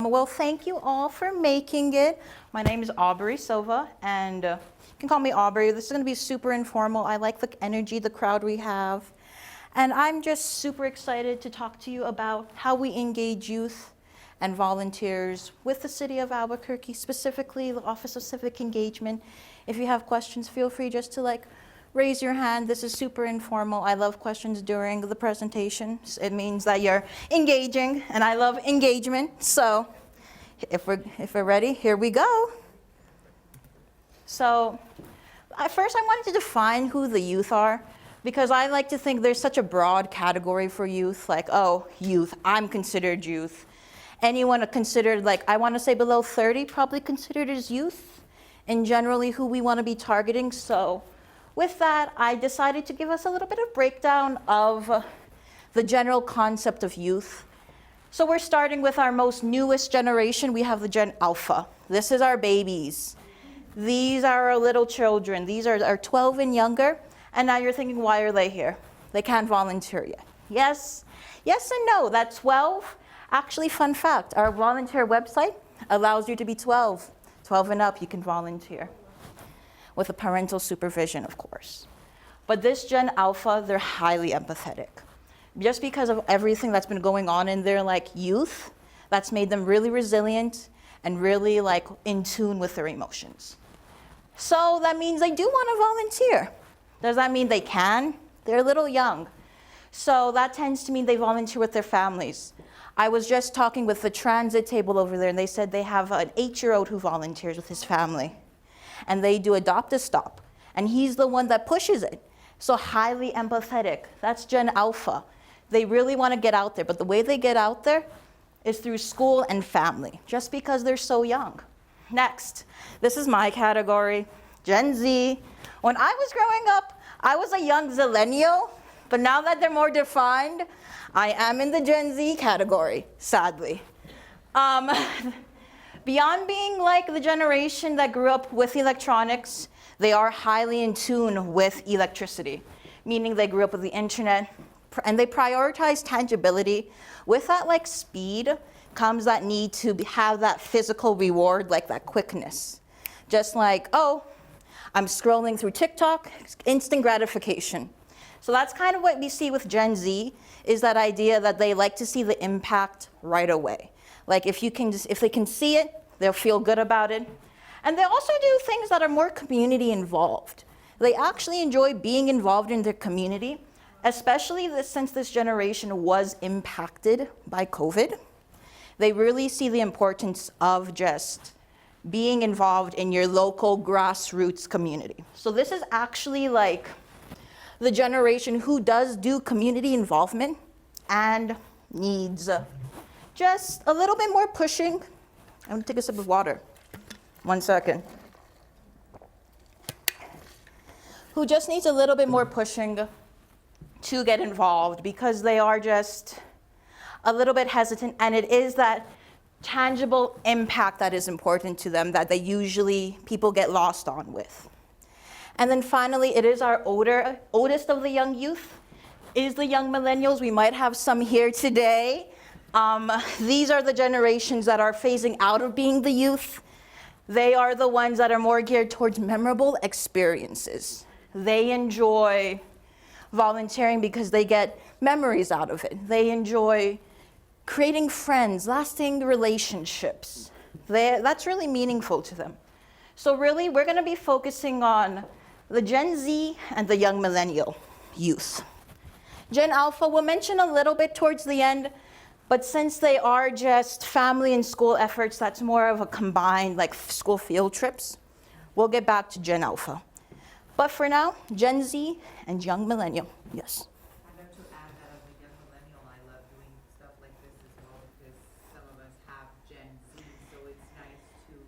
Well, thank you all for making it. My name is Aubree Silva, and you can call me Aubree. This is going to be super informal. I like the energy, the crowd we have. And I'm just super excited to talk to you about how we engage youth and volunteers with the city of Albuquerque, specifically the Office of Civic Engagement. If you have questions, feel free just to raise your hand. This is super informal. I love questions during the presentations. It means that you're engaging, and I love engagement. So if we're ready, here we go. So first I wanted to define who the youth are, because I like to think there's such a broad category for youth, oh, youth, I'm considered youth. Anyone considered, I want to say below 30, probably considered as youth, and generally who we want to be targeting. So with that, I decided to give us a little bit of breakdown of the general concept of youth. So we're starting with our most newest generation. We have the Gen Alpha. This is our babies. These are our little children. These are our 12 and younger. And now you're thinking, why are they here? They can't volunteer yet. Yes and no, that 12, actually fun fact, our volunteer website allows you to be 12. 12 and up, you can volunteer. With a parental supervision, of course. But this Gen Alpha, they're highly empathetic. Just because of everything that's been going on in their youth, that's made them really resilient and really in tune with their emotions. So that means they do want to volunteer. Does that mean they can? They're a little young. So that tends to mean they volunteer with their families. I was just talking with the transit table over there, and they said they have an 8-year-old who volunteers with his family. And they do adopt a stop. And he's the one that pushes it. So highly empathetic. That's Gen Alpha. They really want to get out there, but the way they get out there is through school and family, just because they're so young. Next, this is my category, Gen Z. When I was growing up, I was a young zillennial, but now that they're more defined, I am in the Gen Z category, sadly. Beyond being the generation that grew up with electronics, they are highly in tune with electricity, meaning they grew up with the internet, and they prioritize tangibility. With that speed comes that need to have that physical reward, that quickness. Just oh, I'm scrolling through TikTok, instant gratification. So that's kind of what we see with Gen Z, is that idea that they like to see the impact right away. If they can see it, they'll feel good about it. And they also do things that are more community involved. They actually enjoy being involved in their community, especially since this generation was impacted by COVID. They really see the importance of just being involved in your local grassroots community. So this is actually the generation who does do community involvement and needs just a little bit more pushing. I'm gonna take a sip of water. 1 second. Who just needs a little bit more pushing to get involved, because they are just a little bit hesitant, and it is that tangible impact that is important to them that people get lost on with. And then finally, it is our oldest of the young youth, is the young millennials. We might have some here today. These are the generations that are phasing out of being the youth. They are the ones that are more geared towards memorable experiences. They enjoy volunteering because they get memories out of it. They enjoy creating friends, lasting relationships. That's really meaningful to them. So really, we're going to be focusing on the Gen Z and the young millennial youth. Gen Alpha, we'll mention a little bit towards the end, but since they are just family and school efforts, that's more of a combined school field trips. We'll get back to Gen Alpha. But for now, Gen Z and young millennial, yes. I'd like to add that as a young millennial, I love doing stuff like this as well, because some of us have Gen Z, so it's nice to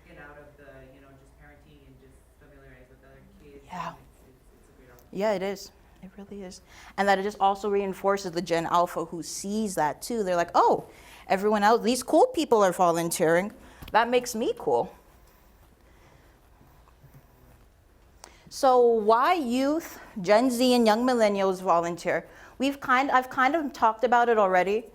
get out of the, just parenting and just familiarize with other kids. Yeah. It's a great opportunity. Yeah, it is. It really is. And that it just also reinforces the Gen Alpha who sees that too. They're like, oh, everyone else, these cool people are volunteering. That makes me cool. So why youth, Gen Z, and young millennials volunteer? I've kind of talked about it already,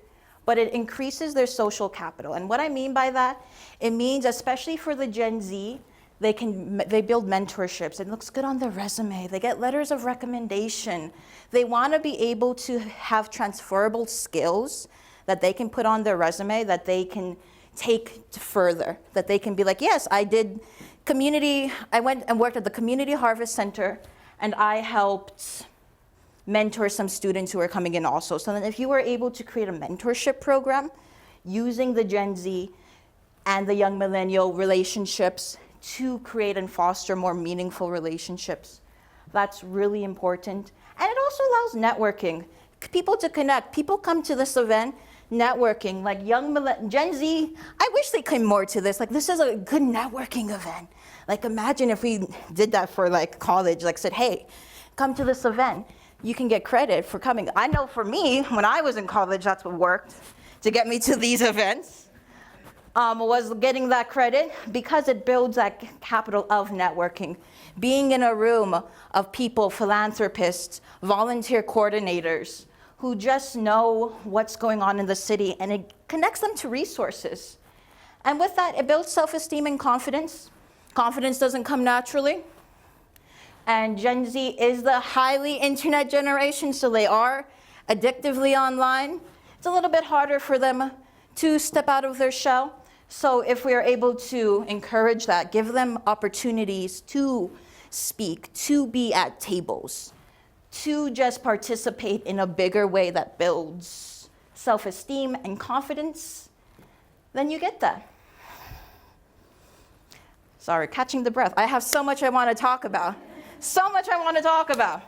but it increases their social capital. And what I mean by that, it means especially for the Gen Z, they build mentorships. It looks good on their resume. They get letters of recommendation. They want to be able to have transferable skills that they can put on their resume that they can take further, that they can be like, yes, I went and worked at the Community Harvest Center, and I helped mentor some students who are coming in also. So then if you were able to create a mentorship program using the Gen Z and the young millennial relationships to create and foster more meaningful relationships, that's really important. And it also allows networking, people to connect. People come to this event networking, like Gen Z, I wish they came more to this. Like, this is a good networking event. Like, imagine if we did that for like college, like said, hey, come to this event. You can get credit for coming. I know for me, when I was in college, that's what worked to get me to these events, was getting that credit because it builds that capital of networking. Being in a room of people, philanthropists, volunteer coordinators, who just know what's going on in the city, and it connects them to resources. And with that, it builds self-esteem and confidence. Confidence doesn't come naturally. And Gen Z is the highly internet generation, so they are addictively online. It's a little bit harder for them to step out of their shell. So if we are able to encourage that, give them opportunities to speak, to be at tables, to just participate in a bigger way that builds self-esteem and confidence, then you get that. Sorry, catching the breath. I have so much I want to talk about. So much I want to talk about.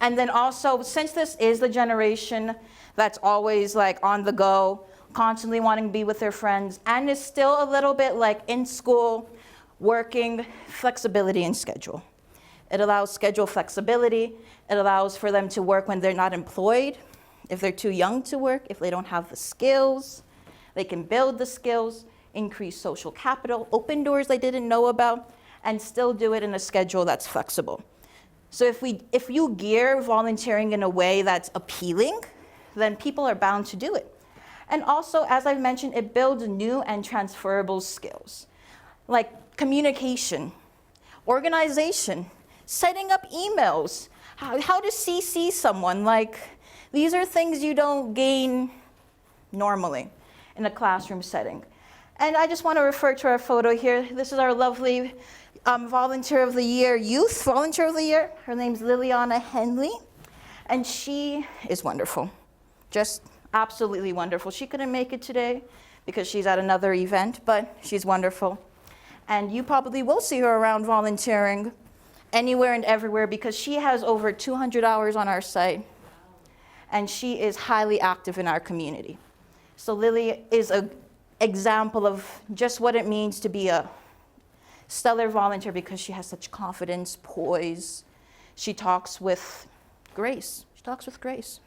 And then also, since this is the generation that's always like on the go, constantly wanting to be with their friends, and is still a little bit like in school, working, flexibility in schedule. It allows schedule flexibility. It allows for them to work when they're not employed, if they're too young to work, if they don't have the skills. They can build the skills, increase social capital, open doors they didn't know about, and still do it in a schedule that's flexible. So if you gear volunteering in a way that's appealing, then people are bound to do it. And also, as I've mentioned, it builds new and transferable skills, like communication, organization, setting up emails, how to CC someone. Like, these are things you don't gain normally in a classroom setting. And I just want to refer to our photo here. This is our lovely Volunteer of the Year, Youth Volunteer of the Year. Her name's Liliana Henley, and she is wonderful, just absolutely wonderful. She couldn't make it today because she's at another event, but she's wonderful. And you probably will see her around volunteering anywhere and everywhere because she has over 200 hours on our site, and she is highly active in our community. So Lily is an example of just what it means to be a stellar volunteer because she has such confidence, poise. She talks with grace. She talks with grace.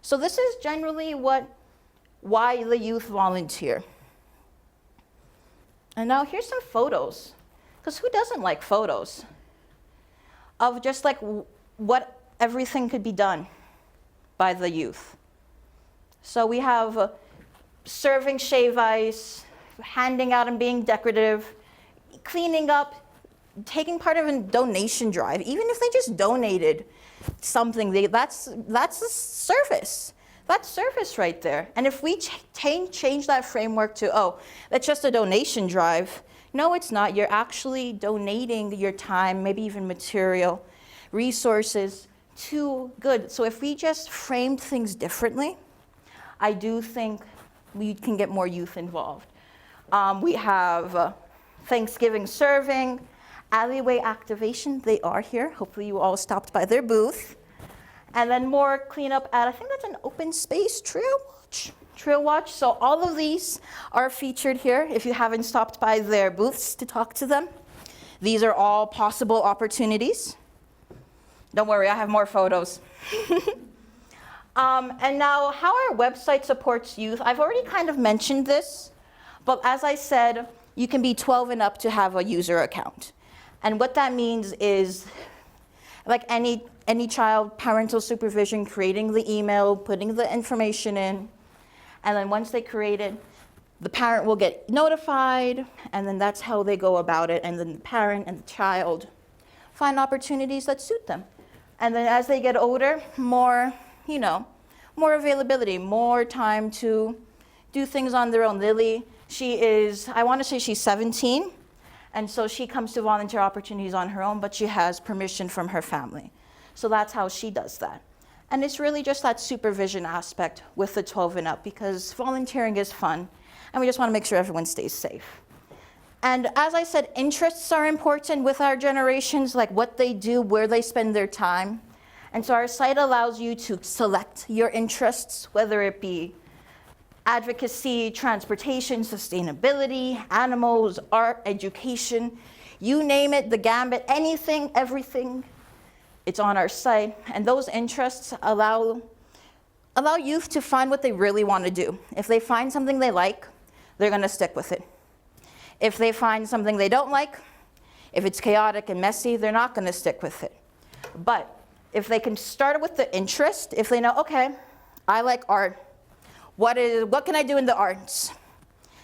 So this is generally why the youth volunteer. And now here's some photos, because who doesn't like photos of just like what everything could be done by the youth. So we have serving shave ice, handing out and being decorative, cleaning up, taking part of a donation drive. Even if they just donated something, that's a service. That's service right there. And if we change that framework to, oh, that's just a donation drive. No, it's not. You're actually donating your time, maybe even material, resources to good. So if we just framed things differently, I do think we can get more youth involved. We have Thanksgiving serving, alleyway activation. They are here. Hopefully you all stopped by their booth. And then more cleanup at, I think that's an open space trail watch. So all of these are featured here if you haven't stopped by their booths to talk to them. These are all possible opportunities. Don't worry, I have more photos. And now how our website supports youth. I've already kind of mentioned this, but as I said, you can be 12 and up to have a user account. And what that means is, like any any child, parental supervision, creating the email, putting the information in. And then once they create it, the parent will get notified, and then that's how they go about it. And then the parent and the child find opportunities that suit them. And then as they get older, more, more availability, more time to do things on their own. Lily, I want to say she's 17, and so she comes to volunteer opportunities on her own, but she has permission from her family. So that's how she does that. And it's really just that supervision aspect with the 12 and up, because volunteering is fun, and we just want to make sure everyone stays safe. And as I said, interests are important with our generations, like what they do, where they spend their time. And so our site allows you to select your interests, whether it be advocacy, transportation, sustainability, animals, art, education, you name it, the gambit, anything, everything, it's on our site. And those interests allow youth to find what they really want to do. If they find something they like, they're going to stick with it. If they find something they don't like, if it's chaotic and messy, they're not going to stick with it. But if they can start with the interest, if they know, okay, I like art, what can I do in the arts?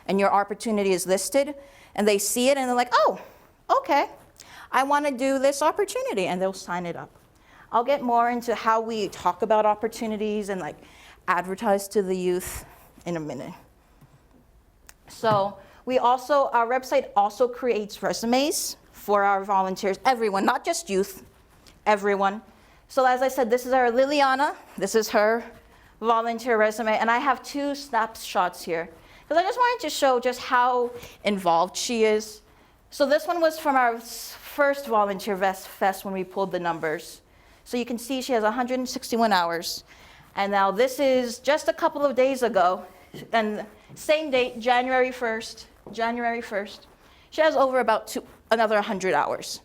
And your opportunity is listed, and they see it, and they're like, oh, okay, I want to do this opportunity, and they'll sign it up. I'll get more into how we talk about opportunities and like advertise to the youth in a minute. So our website also creates resumes for our volunteers, everyone, not just youth, everyone. So as I said, this is our Liliana, this is her volunteer resume, and I have 2 snapshots here, because I just wanted to show just how involved she is. So this one was from our first volunteer fest when we pulled the numbers. So you can see she has 161 hours. And now this is just a couple of days ago, and same date, January 1st. She has over another 100 hours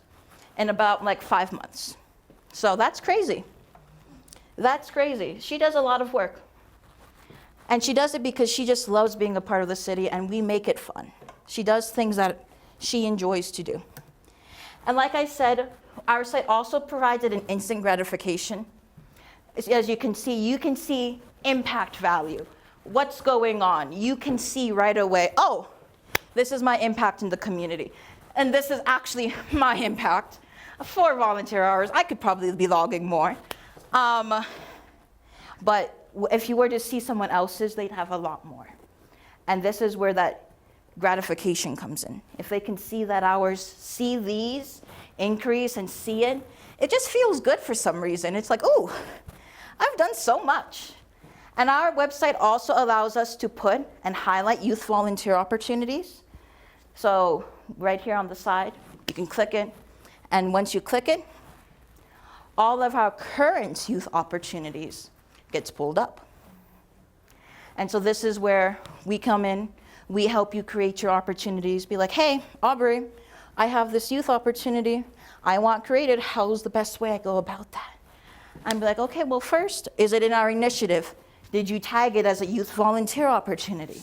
in about like 5 months. So that's crazy. That's crazy. She does a lot of work. And she does it because she just loves being a part of the city, and we make it fun. She does things that she enjoys to do. And like I said, our site also provides an instant gratification. As you can see impact value. What's going on? You can see right away, oh, this is my impact in the community. And this is actually my impact. 4 volunteer hours, I could probably be logging more. But if you were to see someone else's, they'd have a lot more. And this is where that gratification comes in. If they can see that hours, see these increase and see it, it just feels good for some reason. It's like, oh, I've done so much. And our website also allows us to put and highlight youth volunteer opportunities. So right here on the side, you can click it. And once you click it, all of our current youth opportunities gets pulled up. And so this is where we come in. We help you create your opportunities. Be like, hey, Aubree, I have this youth opportunity. I want created. How's the best way I go about that? I'm like, okay, well, first, is it in our initiative? Did you tag it as a youth volunteer opportunity?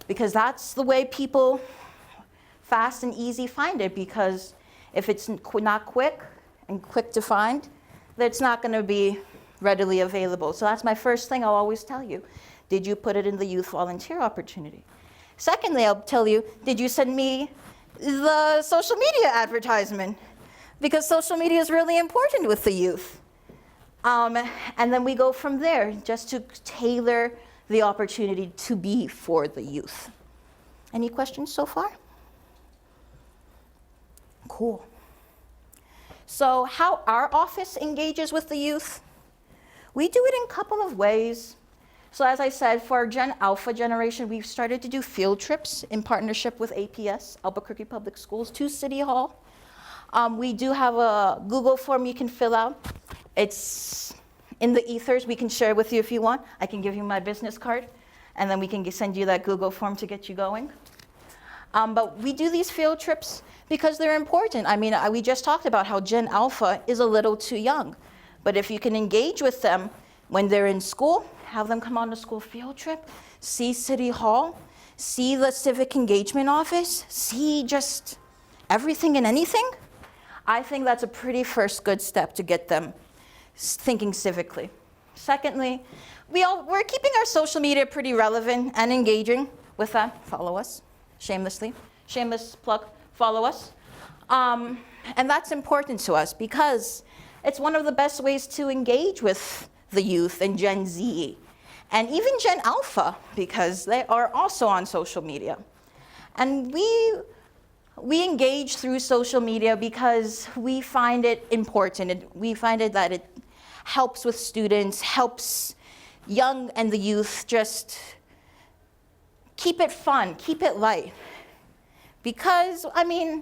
Because that's the way people fast and easy find it, because if it's not quick and quick to find, then it's not going to be readily available. So that's my first thing I'll always tell you. Did you put it in the youth volunteer opportunity? Secondly, I'll tell you, did you send me the social media advertisement? Because social media is really important with the youth. And then we go from there, just to tailor the opportunity to be for the youth. Any questions so far? Cool. So how our office engages with the youth? We do it in a couple of ways. So as I said, for our Gen Alpha generation, we've started to do field trips in partnership with APS, Albuquerque Public Schools, to City Hall. We do have a Google form you can fill out. It's in the ethers. We can share with you if you want. I can give you my business card, and then we can send you that Google form to get you going. But we do these field trips because they're important. I mean, we just talked about how Gen Alpha is a little too young. But if you can engage with them when they're in school, have them come on a school field trip, see City Hall, see the Civic Engagement Office, see just everything and anything, I think that's a pretty first good step to get them thinking civically. Secondly, we're keeping our social media pretty relevant and engaging. With that, follow us, shamelessly. Shameless plug, follow us. And that's important to us because it's one of the best ways to engage with the youth and Gen Z, and even Gen Alpha, because they are also on social media. And we engage through social media because we find it important. We find it that it helps with students, helps young and the youth just keep it fun, keep it light. Because, I mean,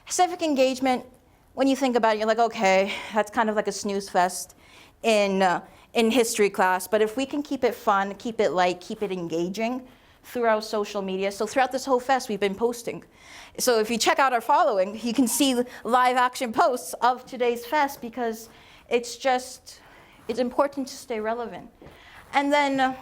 civic engagement, when you think about it, you're like, okay, that's kind of like a snooze fest in history class. But if we can keep it fun, keep it light, keep it engaging throughout social media. So throughout this whole fest, we've been posting. So if you check out our following, you can see live action posts of today's fest because it's important to stay relevant. And then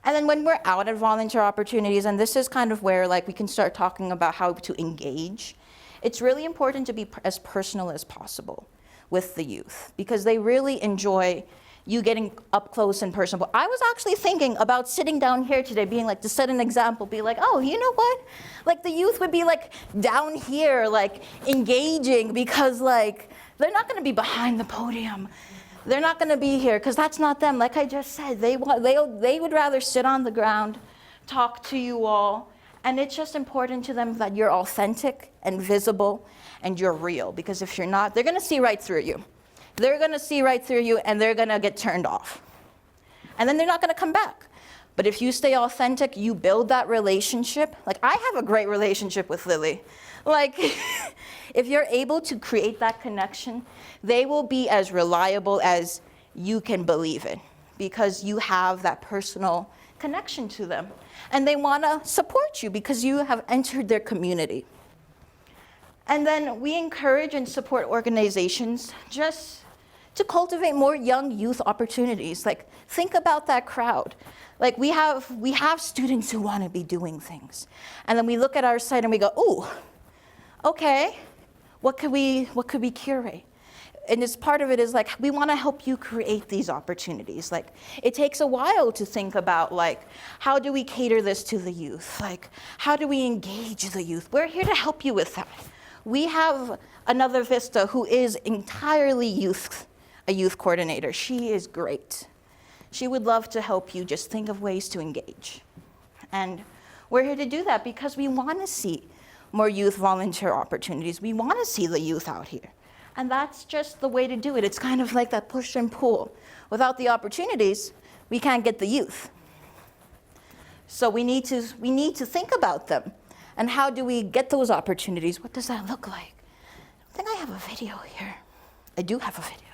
when we're out at volunteer opportunities, and this is kind of where like we can start talking about how to engage, it's really important to be as personal as possible with the youth because they really enjoy you getting up close and personal. I was actually thinking about sitting down here today, being like, to set an example, be like, oh, you know what? Like the youth would be like down here, like engaging because like they're not gonna be behind the podium. They're not gonna be here because that's not them. Like I just said, they would rather sit on the ground, talk to you all, and it's just important to them that you're authentic and visible and you're real because if you're not, they're gonna see right through you. They're gonna see right through you and they're gonna get turned off. And then they're not gonna come back. But if you stay authentic, you build that relationship. Like I have a great relationship with Lily. Like if you're able to create that connection, they will be as reliable as you can believe it because you have that personal connection to them. And they wanna support you because you have entered their community. And then we encourage and support organizations just to cultivate more young youth opportunities. Like, think about that crowd. Like, we have students who want to be doing things. And then we look at our site and we go, ooh, okay, what could we curate? And this part of it is like, we want to help you create these opportunities. Like, it takes a while to think about, like, how do we cater this to the youth? Like, how do we engage the youth? We're here to help you with that. We have another VISTA who is entirely a youth coordinator. She is great. She would love to help you just think of ways to engage. And we're here to do that because we want to see more youth volunteer opportunities. We want to see the youth out here. And that's just the way to do it. It's kind of like that push and pull. Without the opportunities, we can't get the youth. So we need to think about them. And how do we get those opportunities? What does that look like? I think I have a video here. I do have a video.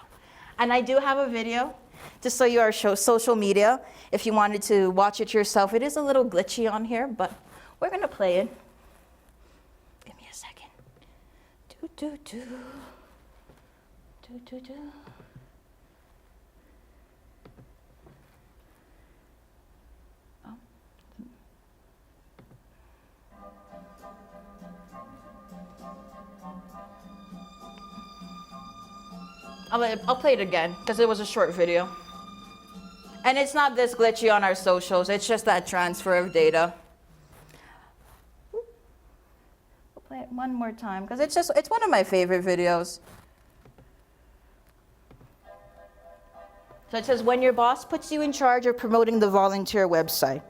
And I do have a video to show you our social media. If you wanted to watch it yourself, it is a little glitchy on here, but we're gonna play it. Give me a second. I'll play it again, because it was a short video. And it's not this glitchy on our socials, it's just that transfer of data. We'll play it one more time, because it's one of my favorite videos. So it says, when your boss puts you in charge of promoting the volunteer website.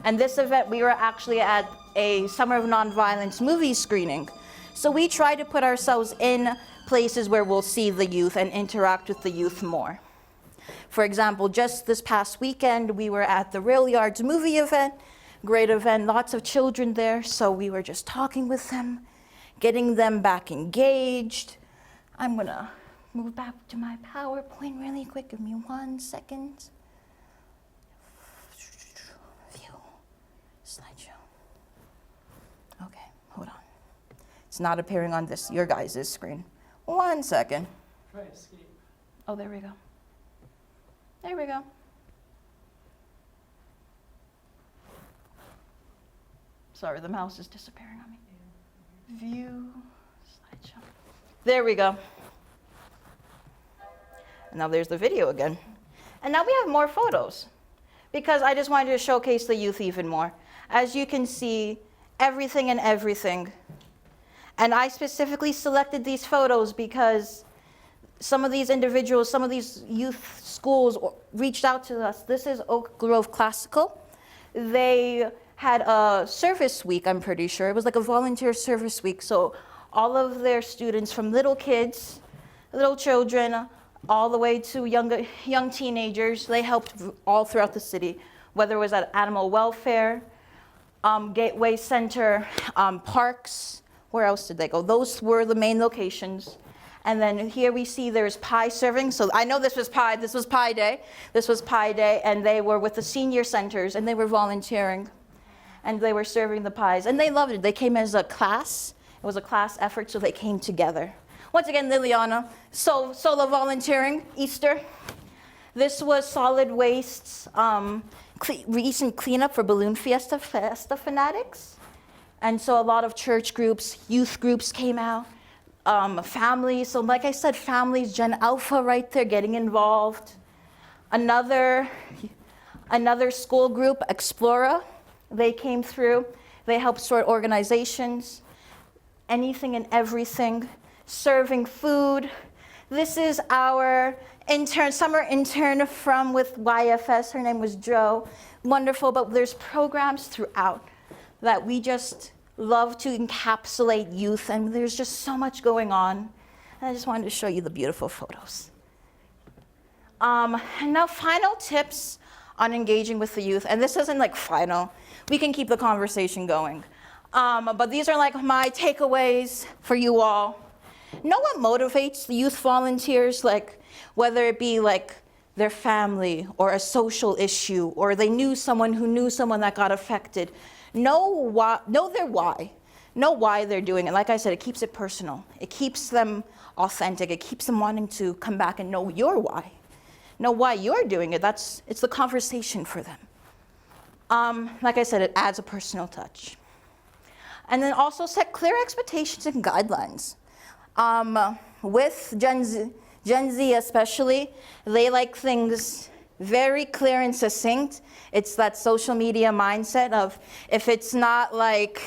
And this event, we were actually at a Summer of Nonviolence movie screening. So we try to put ourselves in places where we'll see the youth and interact with the youth more. For example, just this past weekend, we were at the Rail Yards movie event, great event, lots of children there. So we were just talking with them, getting them back engaged. I'm gonna move back to my PowerPoint really quick, give me 1 second. View, slideshow. Okay, hold on. It's not appearing on your guys' screen. 1 second. Try escape. Oh, there we go. There we go. Sorry, the mouse is disappearing on me. View, slideshow. There we go. And now there's the video again. And now we have more photos because I just wanted to showcase the youth even more. As you can see, everything and everything. And I specifically selected these photos because some of these individuals, some of these youth schools reached out to us. This is Oak Grove Classical. They had a service week, I'm pretty sure. It was like a volunteer service week. So all of their students, from little kids, little children, all the way to young teenagers, they helped all throughout the city, whether it was at animal welfare, Gateway Center, parks. Where else did they go? Those were the main locations. And then here we see there's pie serving. So I know this was pie day. This was pie day, and they were with the senior centers, and they were volunteering. And they were serving the pies, and they loved it. They came as a class. It was a class effort, so they came together. Once again, Liliana, solo volunteering, Easter. This was solid wastes, recent cleanup for Balloon Fiesta fanatics. And so a lot of church groups, youth groups came out, families. So like I said, families, Gen Alpha right there getting involved. Another school group, Explora, they came through. They helped sort organizations, anything and everything, serving food. This is our summer intern from with YFS. Her name was Jo. Wonderful, but there's programs throughout that we just love to encapsulate youth, and there's just so much going on. And I just wanted to show you the beautiful photos. And now final tips on engaging with the youth, and this isn't like final. We can keep the conversation going. But these are like my takeaways for you all. Know what motivates the youth volunteers, like whether it be like their family or a social issue, or they knew someone who knew someone that got affected. Know their why. Know why they're doing it. Like I said, it keeps it personal. It keeps them authentic. It keeps them wanting to come back and know your why. Know why you're doing it. It's the conversation for them. Like I said, it adds a personal touch. And then also set clear expectations and guidelines. With Gen Z especially, they like things very clear and succinct. It's that social media mindset of if it's not like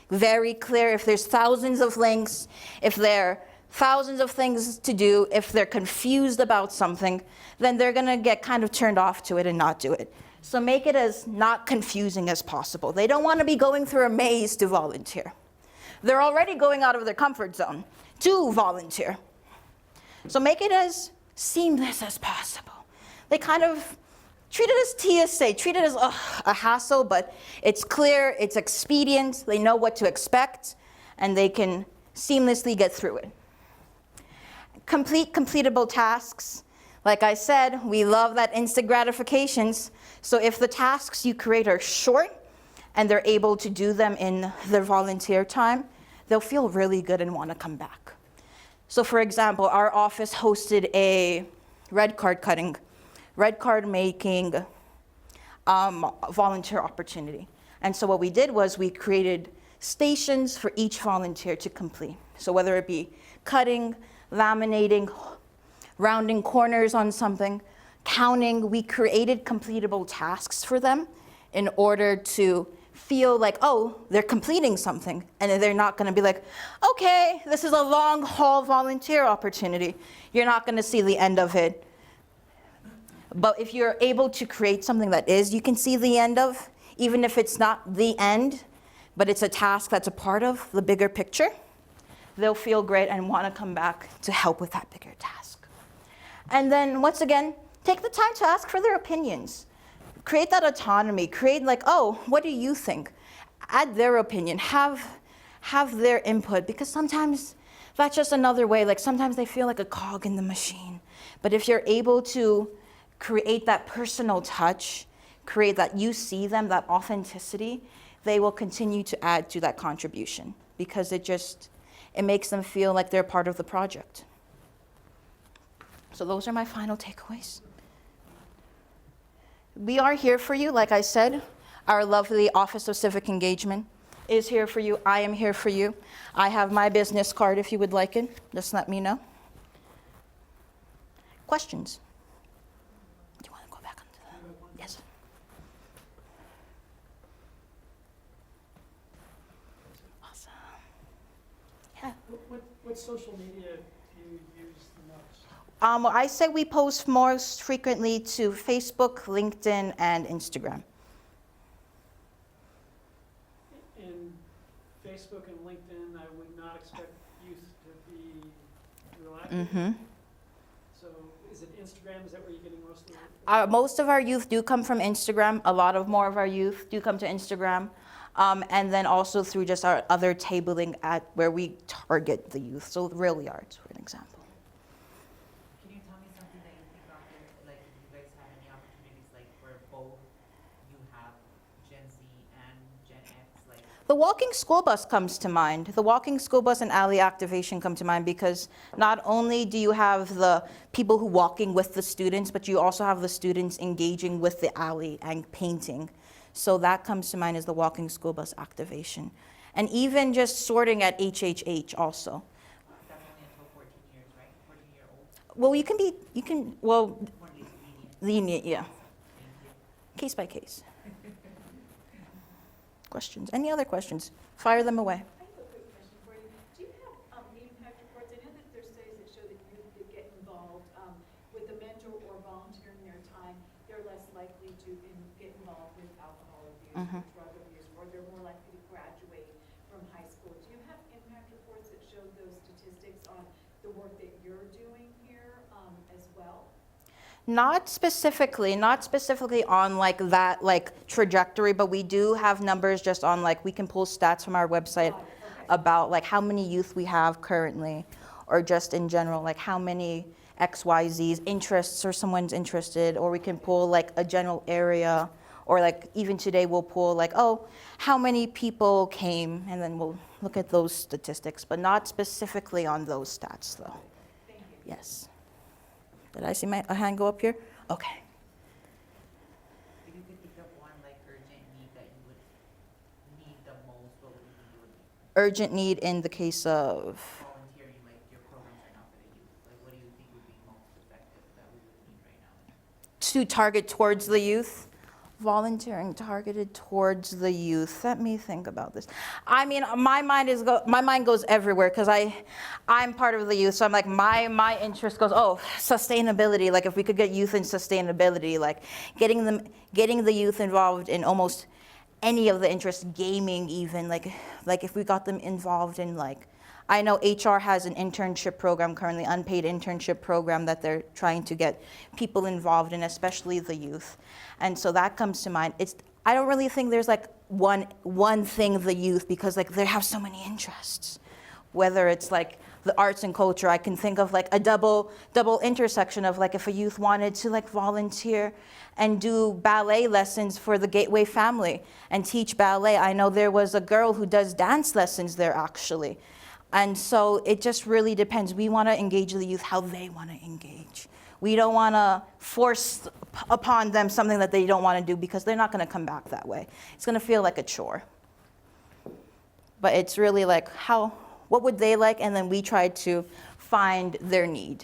very clear, if there's thousands of links, if there are thousands of things to do, if they're confused about something, then they're gonna get kind of turned off to it and not do it. So make it as not confusing as possible. They don't wanna be going through a maze to volunteer. They're already going out of their comfort zone to volunteer. So make it as seamless as possible. They kind of treat it as TSA, treat it as a hassle, but it's clear, it's expedient, they know what to expect, and they can seamlessly get through it. Complete completable tasks. Like I said, we love that instant gratifications. So if the tasks you create are short and they're able to do them in their volunteer time, they'll feel really good and want to come back. So for example, our office hosted a red card making volunteer opportunity. And so what we did was we created stations for each volunteer to complete. So whether it be cutting, laminating, rounding corners on something, counting, we created completable tasks for them in order to feel like, oh, they're completing something, and they're not gonna be like, okay, this is a long haul volunteer opportunity. You're not gonna see the end of it. But if you're able to create something that you can see the end of, even if it's not the end, but it's a task that's a part of the bigger picture, they'll feel great and wanna come back to help with that bigger task. And then once again, take the time to ask for their opinions. Create that autonomy, create like, oh, what do you think? Add their opinion, have their input, because sometimes that's just another way, like sometimes they feel like a cog in the machine. But if you're able to create that personal touch, create that you see them, that authenticity, they will continue to add to that contribution because it makes them feel like they're part of the project. So those are my final takeaways. We are here for you, like I said, our lovely Office of Civic Engagement. is here for you. I am here for you. I have my business card if you would like it. Just let me know. Questions? Do you want to go back onto the... Yes. Awesome. Yeah. What social media do you use the most? Well, I say we post most frequently to Facebook, LinkedIn, and Instagram. In Facebook and LinkedIn, I would not expect youth to be real active. Mm-hmm. So is it Instagram? Is that where you're getting most of it? Most of our youth do come from Instagram. A lot of more of our youth do come to Instagram. And then also through just our other tabling at where we target the youth. So rail yards, for an example. Can you tell me something that you think out there, like if you guys have any opportunities, like where both you have Gen Z and Gen X, like? The walking school bus comes to mind. The walking school bus and alley activation come to mind because not only do you have the people who walking with the students, but you also have the students engaging with the alley and painting. So that comes to mind as the walking school bus activation. And even just sorting at HHH also. That's only until 14 years, right? 14-year-old? Well, well, More lenient. lenient, yeah. Thank you. Case by case. Questions? Any other questions? Fire them away. I have a quick question for you. Do you have the impact reports? I know that there's studies that show that youth that get involved with a mentor or volunteering their time, they're less likely to get involved with alcohol abuse or drug abuse, or they're more likely to graduate from high school. Do you have impact reports that show those statistics on the work that you're doing here as well? Not specifically on like that like trajectory, but we do have numbers just on like we can pull stats from our website about like how many youth we have currently, or just in general like how many XYZ's interests or someone's interested, or we can pull like a general area, or like even today we'll pull like, oh, how many people came, and then we'll look at those statistics, but not specifically on those stats though. Thank you. Yes. Did I see a hand go up here? Okay. If you could think of one like urgent need that you would need the most, what would you think it would be? Urgent need in the case of, Volunteering, like your programs right now for the youth, like what do you think would be most effective that we would need right now? to target towards the youth. Volunteering targeted towards the youth. Let me think about this. I mean, my mind goes everywhere because I'm part of the youth. So I'm like, my interest goes, oh, sustainability. Like if we could get youth in sustainability, like getting the youth involved in almost any of the interests, gaming even, like if we got them involved in like, I know HR has an internship program currently, unpaid internship program that they're trying to get people involved in, especially the youth. And so that comes to mind. I don't really think there's like one thing the youth, because like they have so many interests. Whether it's like the arts and culture, I can think of like a double intersection of like if a youth wanted to like volunteer and do ballet lessons for the Gateway family and teach ballet. I know there was a girl who does dance lessons there actually. And so it just really depends. We want to engage the youth how they want to engage. We don't want to force upon them something that they don't want to do, because they're not going to come back that way. It's going to feel like a chore. But it's really like what would they like, and then we try to find their need.